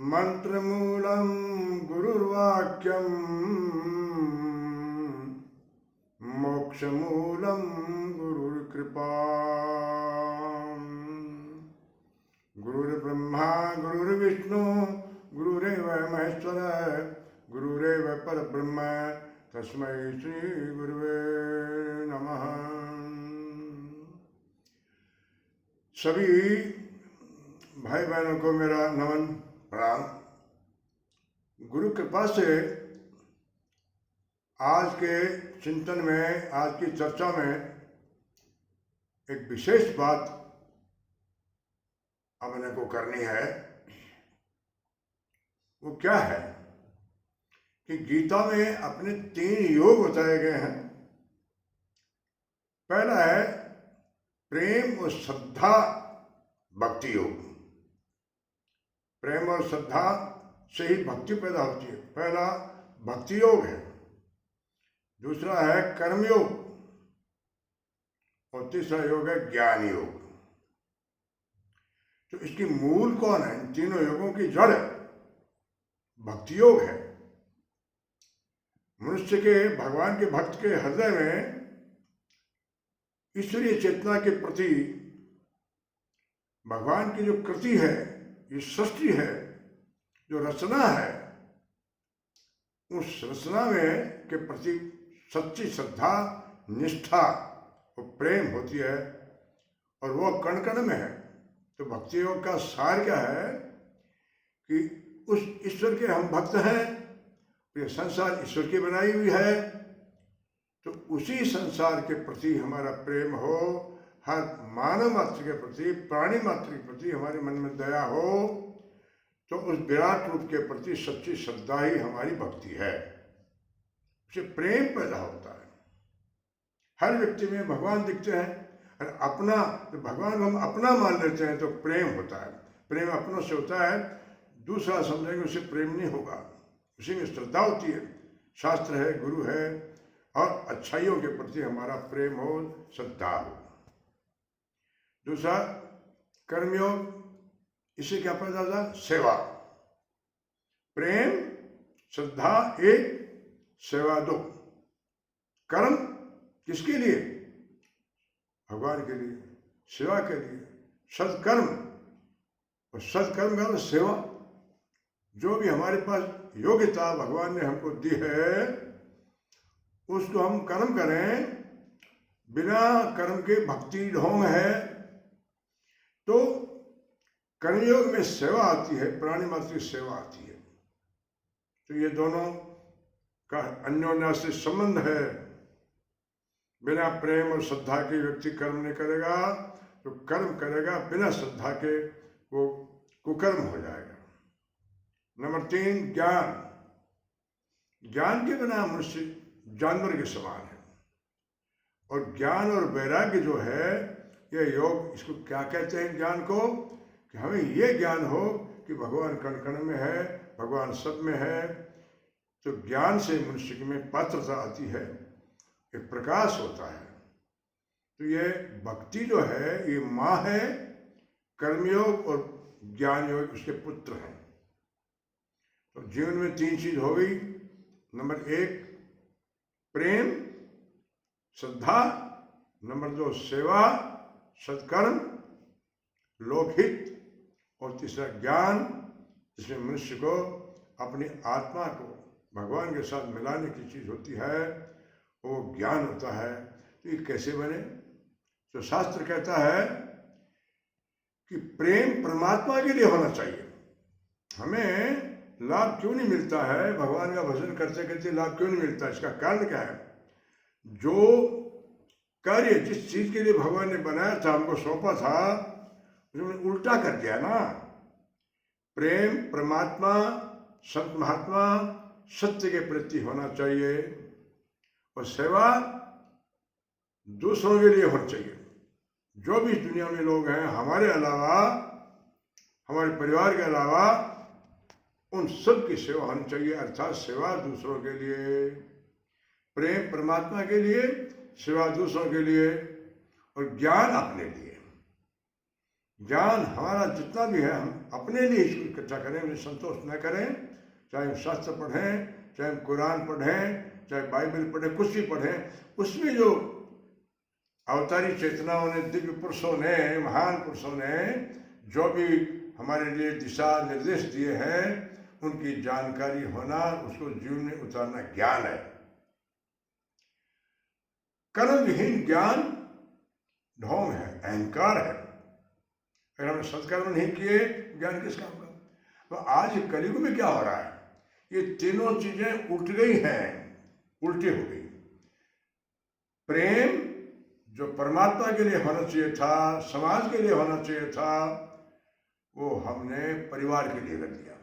मंत्रमूलं गुरुर्वाक्यम् मोक्षमूलं गुरुर्कृपा। गुरुर्ब्रह्मा गुरुर्विष्णु गुरुरेव महेश्वर गुरुरेव परब्रह्म तस्मै श्री गुरुवे नमः। सभी भाई बहनों को मेरा नमन प्रणाम। गुरु कृपा से आज के चिंतन में, आज की चर्चा में एक विशेष बात अपने को करनी है। वो क्या है कि गीता में अपने 3 योग बताए गए हैं। पहला है प्रेम और श्रद्धा भक्ति योग। प्रेम और श्रद्धा से ही भक्ति पैदा होती है। पहला भक्ति योग है, दूसरा है कर्म योग और तीसरा योग है ज्ञान योग। तो इसकी मूल कौन है? इन तीनों योगों की जड़ भक्ति योग है। मनुष्य के, भगवान के भक्त के हृदय में ईश्वरीय चेतना के प्रति भगवान की जो कृति है, ये सृष्टि है, जो रचना है, उस रचना में के प्रति सच्ची श्रद्धा, निष्ठा और प्रेम होती है और वो कण कण में है। तो भक्ति योग का सार क्या है कि उस ईश्वर के हम भक्त हैं, ये संसार ईश्वर की बनाई हुई है, तो उसी संसार के प्रति हमारा प्रेम हो, हर मानव मात्र के प्रति, प्राणी मात्र के प्रति हमारे मन में दया हो, तो उस विराट रूप के प्रति सच्ची श्रद्धा ही हमारी भक्ति है। उससे प्रेम पैदा होता है। हर व्यक्ति में भगवान दिखते हैं और अपना, तो भगवान हम अपना मान लेते हैं तो प्रेम होता है। प्रेम अपनों से होता है, दूसरा समझेंगे उसे प्रेम नहीं होगा। उसी में श्रद्धा होती है, शास्त्र है, गुरु है और अच्छाइयों के प्रति हमारा प्रेम हो, श्रद्धा हो। दूसरा कर्मयोग, इससे क्या पैदा होता? सेवा। प्रेम श्रद्धा 1, सेवा 2। कर्म किसके लिए? भगवान के लिए, सेवा के लिए। सत्कर्म, और सत्कर्म का सेवा। जो भी हमारे पास योग्यता भगवान ने हमको दी है, उसको हम कर्म करें। बिना कर्म के भक्ति ढोंग है, तो कर्मयोग में सेवा आती है, प्राणी मात्र की सेवा आती है। तो ये दोनों का अन्योन्याश्रित संबंध है। बिना प्रेम और श्रद्धा के व्यक्ति कर्म नहीं करेगा, तो कर्म करेगा बिना श्रद्धा के वो कुकर्म हो जाएगा। नंबर 3, ज्ञान। ज्ञान के बिना मनुष्य जानवर के समान है। और ज्ञान और वैराग्य जो है, ये योग, इसको क्या कहते हैं? ज्ञान को कि हमें ये ज्ञान हो कि भगवान कण कण में है, भगवान सब में है। तो ज्ञान से मनुष्य में पात्रता आती है, एक प्रकाश होता है। तो ये भक्ति जो है, ये माँ है। कर्मयोग और ज्ञान योग उसके पुत्र हैं। तो जीवन में 3 चीज हो गई। नंबर 1 प्रेम श्रद्धा, नंबर 2 सेवा सत्कर्म लोकहित, और तीसरा ज्ञान, जिसमें मनुष्य को अपनी आत्मा को भगवान के साथ मिलाने की चीज होती है, वो ज्ञान होता है। तो ये कैसे बने? तो शास्त्र कहता है कि प्रेम परमात्मा के लिए होना चाहिए। हमें लाभ क्यों नहीं मिलता है? भगवान का भजन करते करते लाभ क्यों नहीं मिलता? इसका कारण क्या है? जो कार्य जिस चीज के लिए भगवान ने बनाया था, हमको सौंपा था, उसने उल्टा कर दिया ना। प्रेम परमात्मा, संत महात्मा, सत्य के प्रति होना चाहिए, और सेवा दूसरों के लिए होनी चाहिए। जो भी दुनिया में लोग हैं, हमारे अलावा, हमारे परिवार के अलावा, उन सब की सेवा होनी चाहिए। अर्थात सेवा दूसरों के लिए, प्रेम परमात्मा के लिए, सेवा दूसरों के लिए, और ज्ञान अपने लिए। ज्ञान हमारा जितना भी है हम अपने लिए इसको इकट्ठा करें, उन्हें संतोष न करें। चाहे हम शास्त्र पढ़ें, चाहे हम कुरान पढ़ें, चाहे बाइबल पढ़ें, कुछ भी पढ़ें, उसमें जो अवतारी चेतनाओं ने, दिव्य पुरुषों ने, महान पुरुषों ने जो भी हमारे लिए दिशा निर्देश दिए हैं, उनकी जानकारी होना, उसको जीवन में उतारना ज्ञान है। कर्म विहीन ज्ञान ढोंग है, अहंकार है। अगर हमने सत्कर्म नहीं किए, ज्ञान किस काम का? तो आज कलयुग में क्या हो रहा है, ये तीनों चीजें उल्ट गई हैं, उल्टी हो गई। प्रेम जो परमात्मा के लिए होना चाहिए था, समाज के लिए होना चाहिए था, वो हमने परिवार के लिए कर दिया।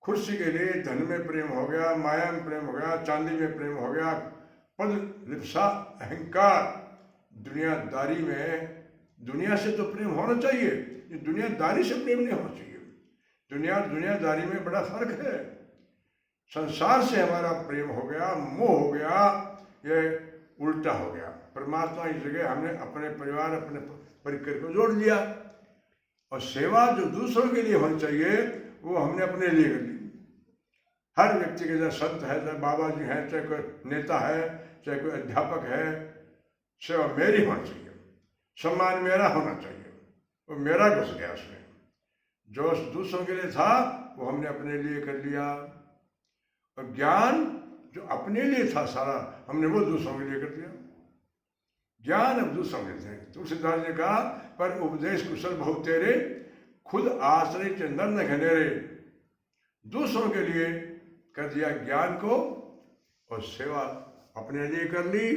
खुशी के लिए धन में प्रेम हो गया, माया में प्रेम हो गया, चांदी में प्रेम हो गया, पद लिप्सा अहंकार, दुनियादारी में। दुनिया से तो प्रेम होना चाहिए, ये दुनियादारी से प्रेम नहीं होना चाहिए। दुनियादारी में बड़ा फर्क है। संसार से हमारा प्रेम हो गया, मोह हो गया, ये उल्टा हो गया। परमात्मा की जगह हमने अपने परिवार, अपने परिकर को जोड़ लिया, और सेवा जो दूसरों के लिए होनी चाहिए वो हमने अपने लिए कर ली। हर व्यक्ति के, चाहे संत है, चाहे बाबा जी हैं, चाहे कोई नेता है, चाहे कोई अध्यापक है, सेवा मेरी होनी चाहिए, सम्मान मेरा होना चाहिए, वो मेरा घुस गया उसमें। जो दूसरों के लिए था वो हमने अपने लिए कर लिया, और ज्ञान जो अपने लिए था सारा, हमने वो दूसरों के लिए कर दिया। ज्ञान अब दूसरों के लिए। तुलसीदास ने कहा, पर उपदेश कुशल बहुत तेरे, खुद आश्रय चंदन न घनेरे। दूसरों के लिए कर दिया ज्ञान को, और सेवा अपने लिए कर ली,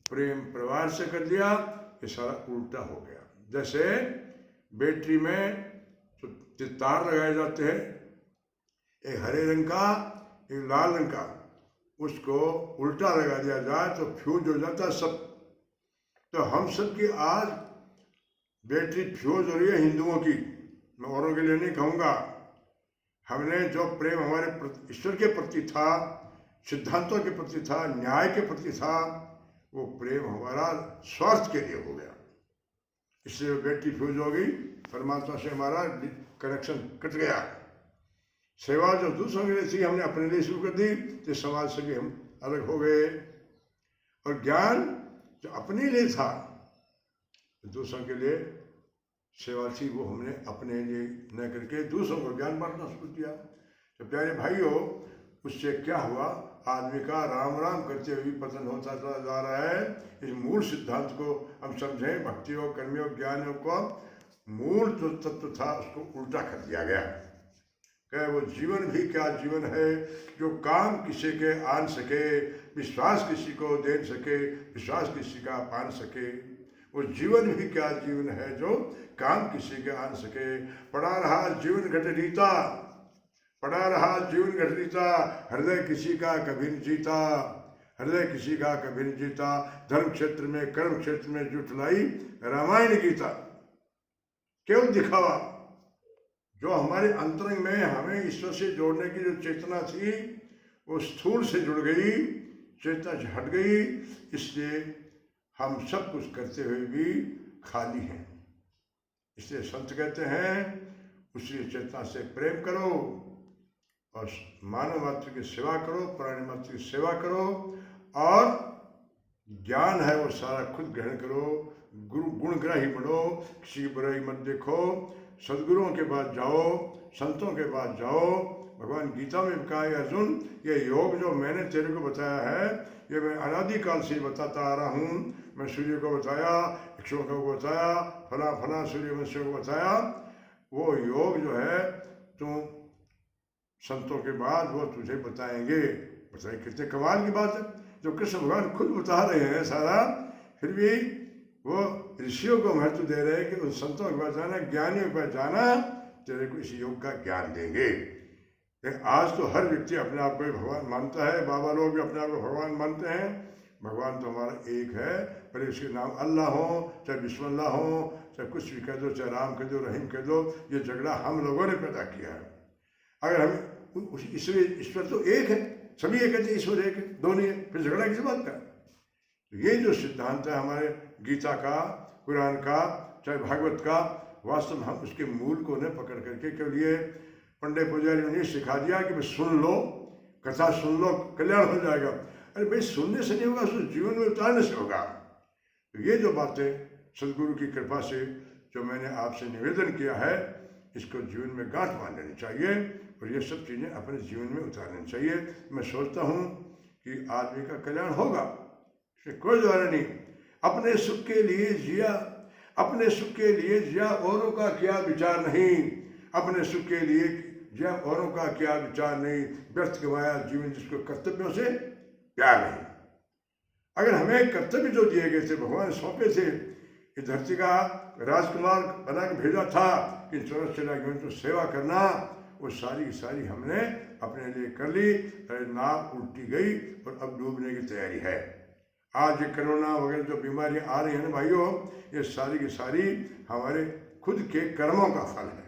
प्रेम परिवार से कर दिया, ये सारा उल्टा हो गया। जैसे बैटरी में जो तार लगाए जाते हैं, एक हरे रंग का, एक लाल रंग का, उसको उल्टा लगा दिया जाए तो फ्यूज हो जाता है सब। तो हम सब की आज बैटरी फ्यूज हो रही है हिंदुओं की, मैं औरों के लिए नहीं कहूँगा। हमने जो प्रेम हमारे ईश्वर के प्रति था, सिद्धांतों के प्रति था, न्याय के प्रति था, वो प्रेम हमारा स्वार्थ के लिए हो गया, इसलिए बैटरी फ्यूज हो गई, परमात्मा से हमारा कनेक्शन कट गया। सेवा जो दूसरों के लिए थी हमने अपने लिए शुरू कर दी, तो समाज से भी हम अलग हो गए। और ज्ञान जो अपने लिए था, दूसरों के लिए सेवा थी, वो हमने अपने लिए न करके दूसरों को ज्ञान बांटना शुरू किया। तो प्यारे भाइयों, उससे क्या हुआ, आदमी का राम राम करते हुए पतन होता चला जा रहा है। इस मूल सिद्धांत को हम समझें, भक्ति योग, कर्मयोग, ज्ञान योग को मूल जो तत्व था उसको उल्टा कर दिया गया। क्या वो जीवन भी क्या जीवन है जो काम किसी के आन सके, विश्वास किसी को दे सके, विश्वास किसी का पान सके। वो जीवन भी क्या जीवन है जो काम किसी के आन सके। पड़ा रहा जीवन घट रीता, पड़ा रहा जीवन घट रीता, हृदय किसी का कभी नहीं जीता, हृदय किसी का कभी नहीं जीता। धर्म क्षेत्र में, कर्म क्षेत्र में जुटलाई रामायण गीता, केवल दिखावा। जो हमारे अंतरंग में हमें ईश्वर से जोड़ने की जो चेतना थी, वो स्थूल से जुड़ गई, चेतना से हट गई, इसलिए हम सब कुछ करते हुए भी खाली हैं। इसलिए संत कहते हैं, उसी चेतना से प्रेम करो और मानव मात्र की सेवा करो, प्राणी मात्र की सेवा करो, और ज्ञान है वो सारा खुद ग्रहण करो, गुणग्राही बनो, किसी की बुराई मत देखो, सदगुरुओं के पास जाओ, संतों के पास जाओ। भगवान गीता में कहा है, अर्जुन ये योग जो मैंने तेरे को बताया है, ये मैं अनादिकाल से बताता आ रहा हूँ। मैं सूर्य को बताया, इक्षुओं को बताया, फला फला सूर्यवंशियों को बताया। वो योग जो है तुम संतों के बाद वो तुझे बताएंगे। बताइए कितने कमाल की बात है, जो कृष्ण भगवान खुद बता रहे हैं सारा, फिर भी वो ऋषियों को महत्व दे रहे हैं कि उन संतों के पास जाना, ज्ञानियों के पास जाना, तेरे को इस योग का ज्ञान देंगे। आज तो हर व्यक्ति अपने आप को भगवान मानता है, बाबा लोग भी अपने आप को भगवान मानते हैं। भगवान तो हमारा एक है, पर इसके नाम अल्लाह हो, चाहे बिस्मिल्लाह हो, चाहे कुछ भी कह दो, चाहे राम कह दो, रहीम कह दो, ये झगड़ा हम लोगों ने पैदा किया है। अगर हम ईश्वर तो एक है, सभी एक है, ईश्वर एक है, दो नहीं है, फिर झगड़ा किस बात का? ये जो सिद्धांत है हमारे गीता का, कुरान का, चाहे भागवत का, वास्तव में हम उसके मूल को न पकड़ करके के लिए पंडित पुजारी ने सिखा दिया कि भाई सुन लो, कथा सुन लो, कल्याण हो जाएगा। अरे भाई सुनने से नहीं होगा, उसको जीवन में उतारने से होगा। तो ये जो बातें सदगुरु की कृपा से जो मैंने आपसे निवेदन किया है, इसको जीवन में गांठ बांध लेनी चाहिए और ये सब चीज़ें अपने जीवन में उतारनी चाहिए। मैं सोचता हूँ कि आदमी का कल्याण होगा, इसमें कोई द्वारा नहीं। अपने सुख के लिए जिया, अपने सुख के लिए जिया, औरों का क्या विचार नहीं। अपने सुख के लिए जिया, औरों का क्या विचार नहीं। व्यर्थ गवाया जीवन जिसको कर्तव्यों से प्यार नहीं। अगर हमें कर्तव्य जो दिए गए थे, भगवान ने सौंपे थे, इस धरती का राजकुमार बना के भेजा था कि 84 लाख तो सेवा करना, वो सारी की सारी हमने अपने लिए कर ली। अरे नाव उल्टी गई और अब डूबने की तैयारी है। आज ये कोरोना वगैरह जो बीमारियां आ रही हैं ना भाइयों, ये सारी की सारी हमारे खुद के कर्मों का फल है।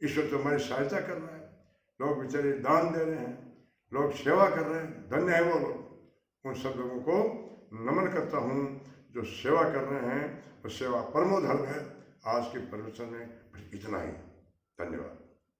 ईश्वर तो हमारी सहायता कर रहा है, लोग बेचारे दान दे रहे हैं, लोग सेवा कर रहे हैं, धन्य है वो लोग। उन सब लोगों को नमन करता हूँ जो सेवा कर रहे हैं, और सेवा परमो धर्म है। आज के प्रवचन में बस इतना ही। धन्यवाद।